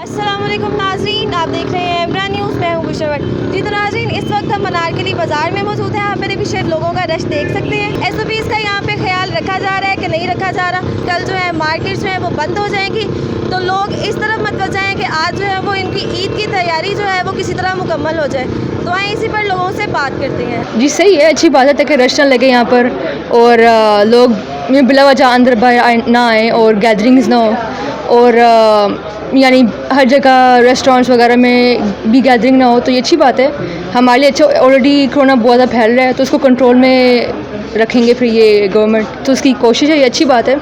अस्सलामुअलैकुम नाज़रीन, आप देख रहे हैं इमरान न्यूज़। मैं हूँ बुशरा भट्ट। जी तो नाज़रीन, इस वक्त हम अनारकली बाज़ार में मौजूद हैं। आप मेरे पीछे लोगों का रश देख सकते हैं। SOPs का यहाँ पे ख्याल रखा जा रहा है कि नहीं रखा जा रहा। कल जो है मार्केट जो है वो बंद हो जाएंगी, तो लोग इस तरफ मत जाएँ कि आज जो है वो इनकी ईद की तैयारी जो है वो किसी तरह मुकम्मल हो जाए। तो आए इसी पर लोगों से बात करते हैं। जी सही है, अच्छी बात है कि रश ना लगे यहाँ पर और लोग बिला वजह अंदर बाहर ना आए और गैदरिंग्स ना हो और यानी हर जगह रेस्टोरेंट्स वगैरह में भी गैदरिंग ना हो, तो ये अच्छी बात है हमारे लिए। अच्छा, ऑलरेडी कोरोना बहुत ज़्यादा फैल रहा है तो उसको कंट्रोल में रखेंगे फिर ये गवर्नमेंट, तो उसकी कोशिश है, ये अच्छी बात है।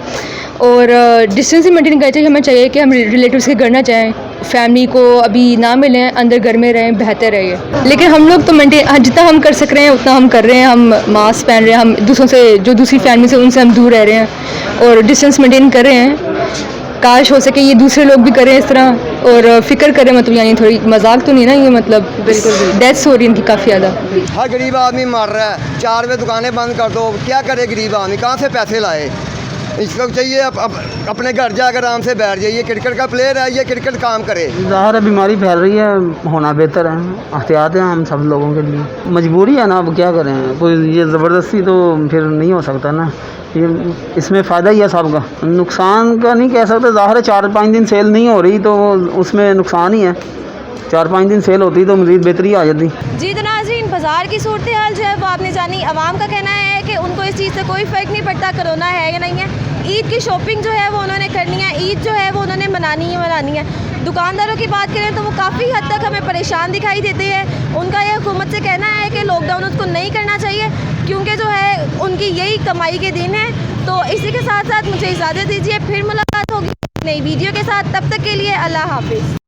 और डिस्टेंसिंग मेंटेन करना चाहिए, हमें चाहिए कि हम रिलेटिव्स के घर ना जाएँ, फैमिली को अभी ना मिलें, अंदर घर में रहें, बेहतर है ये। लेकिन हम लोग तो मेंटेन जितना हम कर सक रहे हैं उतना हम कर रहे हैं। हम मास्क पहन रहे हैं, हम दूसरों से जो दूसरी फैमिली से उनसे हम दूर रह रहे हैं और डिस्टेंस मेंटेन कर रहे हैं। काश हो सके ये दूसरे लोग भी करें इस तरह और फ़िक्र करें, मतलब यानी थोड़ी मजाक तो नहीं ना ये, मतलब बिल्कुल डेथ्स हो रही है इनकी काफ़ी ज़्यादा। हर गरीब आदमी मर रहा है, 4 बजे दुकानें बंद कर दो, क्या करे गरीब आदमी, कहाँ से पैसे लाए। इसको चाहिए अपने घर जाकर आराम से बैठ जाइए। क्रिकेट का प्लेयर है, ये क्रिकेट काम करे। ज़ाहिर है बीमारी फैल रही है, होना बेहतर है, एहतियात है हम सब लोगों के लिए। मजबूरी है ना, अब क्या करें, कोई ये ज़बरदस्ती तो फिर नहीं हो सकता ना, ये इसमें फ़ायदा ही है सबका, नुकसान का नहीं कह सकते। ज़ाहिर है 4-5 दिन सेल नहीं हो रही तो उसमें नुकसान ही है। 4-5 दिन सेल होती तो मज़ीद बेहतरी आ जाती। जी तो नाज़रीन, बाज़ार की सूरत हाल जो है वो आपने जानी। आवाम का कहना है कि उनको इस चीज़ से कोई फ़र्क नहीं पड़ता कोरोना है या नहीं है। ईद की शॉपिंग जो है वो उन्होंने करनी है, ईद जो है वो उन्होंने मनानी है। दुकानदारों की बात करें तो वो काफ़ी हद तक हमें परेशान दिखाई देते हैं। उनका यह हुकूमत से कहना है कि लॉकडाउन उसको नहीं करना चाहिए क्योंकि जो है उनकी यही कमाई के दिन है। तो इसी के साथ साथ मुझे इजाज़त दीजिए, फिर मुलाकात होगी नई वीडियो के साथ। तब तक के लिए अल्लाह हाफिज़।